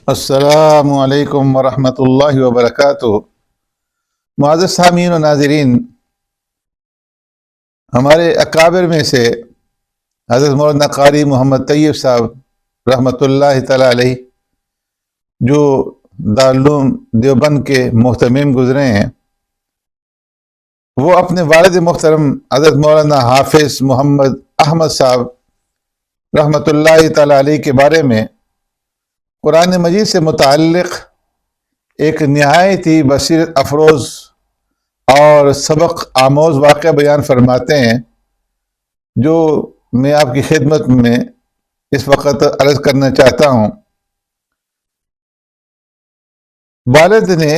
السلام علیکم ورحمۃ اللہ وبرکاتہ۔ معزز سامعین و ناظرین، ہمارے اکابر میں سے حضرت مولانا قاری محمد طیب صاحب رحمۃ اللہ تعالی علیہ، جو دارالعلوم دیوبند کے محتمم گزرے ہیں، وہ اپنے والد محترم حضرت مولانا حافظ محمد احمد صاحب رحمۃ اللہ تعالی علیہ کے بارے میں قرآن مجید سے متعلق ایک نہایت ہی بصیرت افروز اور سبق آموز واقعہ بیان فرماتے ہیں، جو میں آپ کی خدمت میں اس وقت عرض کرنا چاہتا ہوں۔ والد نے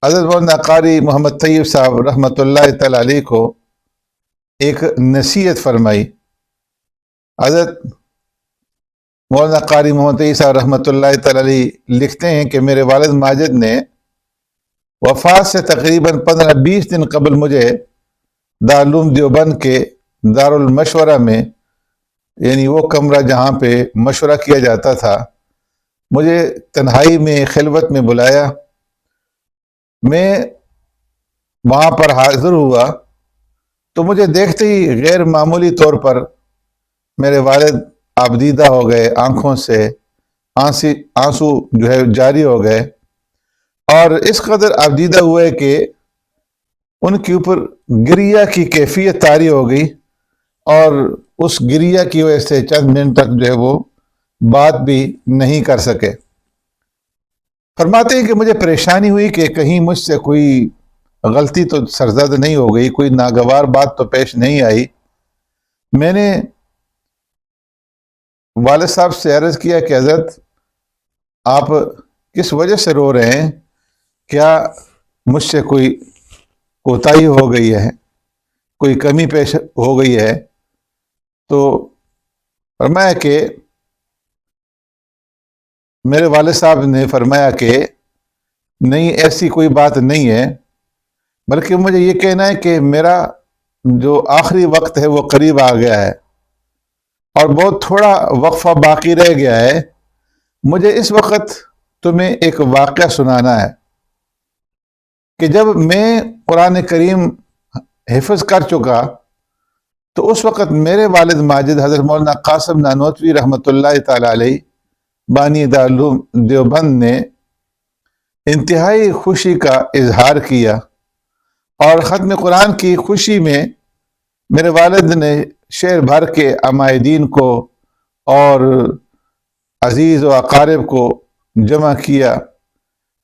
حضرت مولانا قاری محمد طیب صاحب رحمۃ اللہ تعالی علیہ کو ایک نصیحت فرمائی۔ حضرت مولانا قاری محمد طیب صاحب رحمۃ اللہ تعالی علیہ لکھتے ہیں کہ میرے والد ماجد نے وفات سے تقریباً 15-20 دن قبل مجھے دارالعلوم دیوبند کے دارالمشورہ میں، یعنی وہ کمرہ جہاں پہ مشورہ کیا جاتا تھا، مجھے تنہائی میں خلوت میں بلایا۔ میں وہاں پر حاضر ہوا تو مجھے دیکھتے ہی غیر معمولی طور پر میرے والد آبدیدہ ہو گئے، آنکھوں سے آنسو جو ہے جاری ہو گئے، اور اس قدر آبدیدہ ہوئے کہ ان کے اوپر گریہ کی کیفیت طاری ہو گئی، اور اس گریہ کی وجہ سے چند منٹ تک جو ہے وہ بات بھی نہیں کر سکے۔ فرماتے ہیں کہ مجھے پریشانی ہوئی کہ کہیں مجھ سے کوئی غلطی تو سرزد نہیں ہو گئی، کوئی ناگوار بات تو پیش نہیں آئی۔ میں نے والد صاحب سے عرض کیا کہ حضرت، آپ کس وجہ سے رو رہے ہیں؟ کیا مجھ سے کوئی کوتاہی ہو گئی ہے، کوئی کمی پیش ہو گئی ہے؟ تو فرمایا کہ میرے والد صاحب نے فرمایا کہ نہیں، ایسی کوئی بات نہیں ہے، بلکہ مجھے یہ کہنا ہے کہ میرا جو آخری وقت ہے وہ قریب آ گیا ہے، اور بہت تھوڑا وقفہ باقی رہ گیا ہے۔ مجھے اس وقت تمہیں ایک واقعہ سنانا ہے کہ جب میں قرآن کریم حفظ کر چکا تو اس وقت میرے والد ماجد حضرت مولانا قاسم نانوتوی رحمۃ اللہ تعالی علیہ بانی دارالعلوم دیوبند نے انتہائی خوشی کا اظہار کیا، اور ختم قرآن کی خوشی میں میرے والد نے شہر بھر کے عمائدین کو اور عزیز و اقارب کو جمع کیا،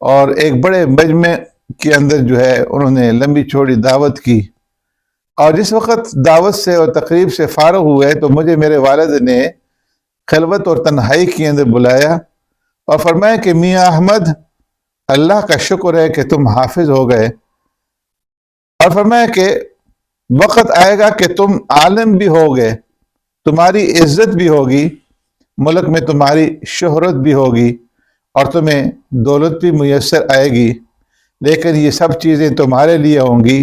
اور ایک بڑے مجمع کے اندر جو ہے انہوں نے لمبی چوڑی دعوت کی۔ اور جس وقت دعوت سے اور تقریب سے فارغ ہوئے تو مجھے میرے والد نے خلوت اور تنہائی کے اندر بلایا اور فرمایا کہ میاں احمد، اللہ کا شکر ہے کہ تم حافظ ہو گئے، اور فرمایا کہ وقت آئے گا کہ تم عالم بھی ہوگے، تمہاری عزت بھی ہوگی، ملک میں تمہاری شہرت بھی ہوگی، اور تمہیں دولت بھی میسر آئے گی، لیکن یہ سب چیزیں تمہارے لیے ہوں گی۔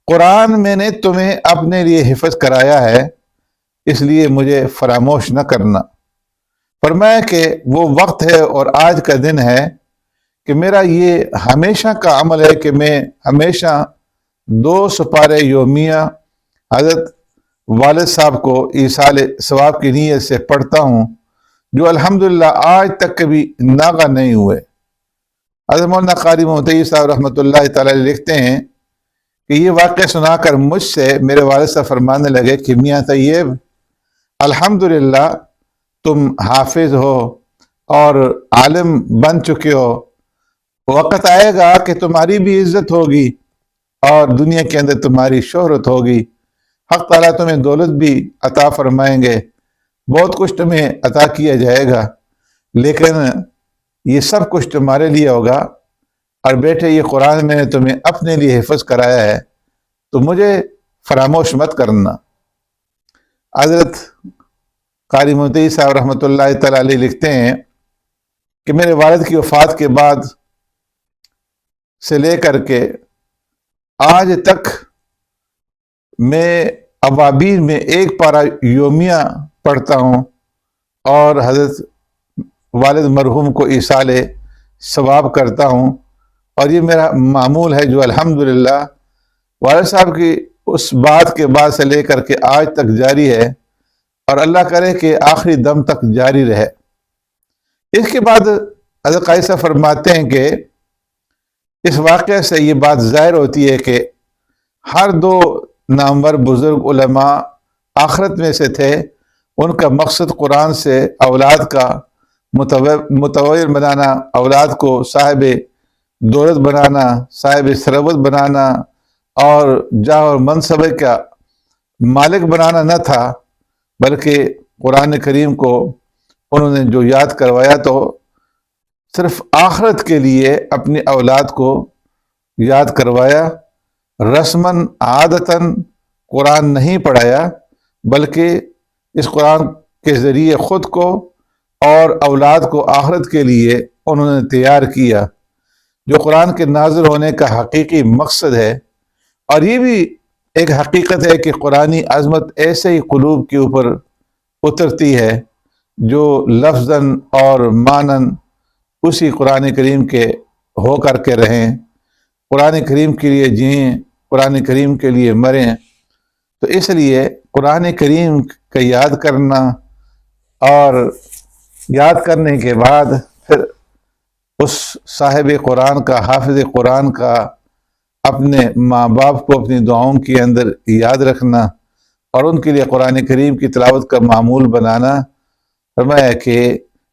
قرآن میں نے تمہیں اپنے لیے حفظ کرایا ہے، اس لیے مجھے فراموش نہ کرنا۔ فرمایا کہ وہ وقت ہے اور آج کا دن ہے کہ میرا یہ ہمیشہ کا عمل ہے کہ میں ہمیشہ 2 سپارے یومیہ حضرت والد صاحب کو ایصال ثواب کی نیت سے پڑھتا ہوں، جو الحمدللہ آج تک کبھی ناغہ نہیں ہوئے۔ حضرت مولانا قاری محمد طیب صاحب رحمۃ اللہ تعالی لکھتے ہیں کہ یہ واقعہ سنا کر مجھ سے میرے والد صاحب فرمانے لگے کہ میاں طیب، الحمدللہ تم حافظ ہو اور عالم بن چکے ہو، وقت آئے گا کہ تمہاری بھی عزت ہوگی اور دنیا کے اندر تمہاری شہرت ہوگی، حق تعالیٰ تمہیں دولت بھی عطا فرمائیں گے، بہت کچھ تمہیں عطا کیا جائے گا، لیکن یہ سب کچھ تمہارے لیے ہوگا، اور بیٹے یہ قرآن میں نے تمہیں اپنے لیے حفظ کرایا ہے، تو مجھے فراموش مت کرنا۔ حضرت قاری محمد طیب صاحب رحمۃ اللہ تعالی علیہ لکھتے ہیں کہ میرے والد کی وفات کے بعد سے لے کر کے آج تک میں اوابین میں 1 پارہ یومیہ پڑھتا ہوں، اور حضرت والد مرحوم کو ایصال ثواب کرتا ہوں، اور یہ میرا معمول ہے جو الحمدللہ والد صاحب کی اس بات کے بعد سے لے کر کے آج تک جاری ہے، اور اللہ کرے کہ آخری دم تک جاری رہے۔ اس کے بعد حضرت قاری صاحب فرماتے ہیں کہ اس واقعے سے یہ بات ظاہر ہوتی ہے کہ ہر دو نامور بزرگ علماء آخرت میں سے تھے، ان کا مقصد قرآن سے اولاد کا متویر بنانا، اولاد کو صاحب دولت بنانا، صاحب ثروت بنانا اور جاہ اور منصب کا مالک بنانا نہ تھا، بلکہ قرآن کریم کو انہوں نے جو یاد کروایا تو صرف آخرت کے لیے اپنی اولاد کو یاد کروایا، رسماً عادتاً قرآن نہیں پڑھایا، بلکہ اس قرآن کے ذریعے خود کو اور اولاد کو آخرت کے لیے انہوں نے تیار کیا، جو قرآن کے نازل ہونے کا حقیقی مقصد ہے۔ اور یہ بھی ایک حقیقت ہے کہ قرآنی عظمت ایسے ہی قلوب کے اوپر اترتی ہے جو لفظاً اور معناً اسی قرآن کریم کے ہو کر کے رہیں، قرآن کریم کے لیے جئیں، قرآن کریم کے لیے مریں۔ تو اس لیے قرآن کریم کا یاد کرنا، اور یاد کرنے کے بعد پھر اس صاحب قرآن کا، حافظ قرآن کا اپنے ماں باپ کو اپنی دعاؤں کے اندر یاد رکھنا اور ان کے لیے قرآن کریم کی تلاوت کا معمول بنانا، فرمایا کہ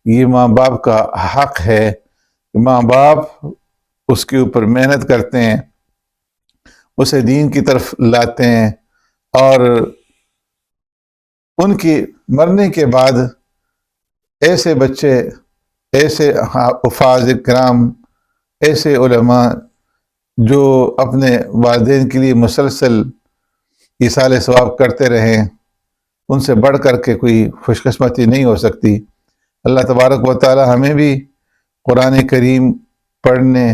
یہ ماں باپ کا حق ہے۔ ماں باپ اس کے اوپر محنت کرتے ہیں، اسے دین کی طرف لاتے ہیں، اور ان کی مرنے کے بعد ایسے بچے، ایسے حفاظ کرام، ایسے علماء جو اپنے والدین کے لیے مسلسل ایصال ثواب کرتے رہیں، ان سے بڑھ کر کے کوئی خوش قسمتی نہیں ہو سکتی۔ اللہ تبارک و تعالی ہمیں بھی قرآن کریم پڑھنے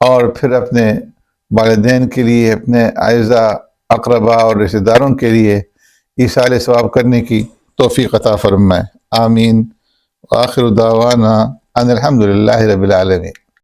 اور پھر اپنے والدین کے لیے، اپنے اعزا اقربا اور رشتہ داروں کے لیے ایصال ثواب کرنے کی توفیق عطا فرمائے، آمین۔ وآخر دعوانا ان الحمد للہ رب العالمین۔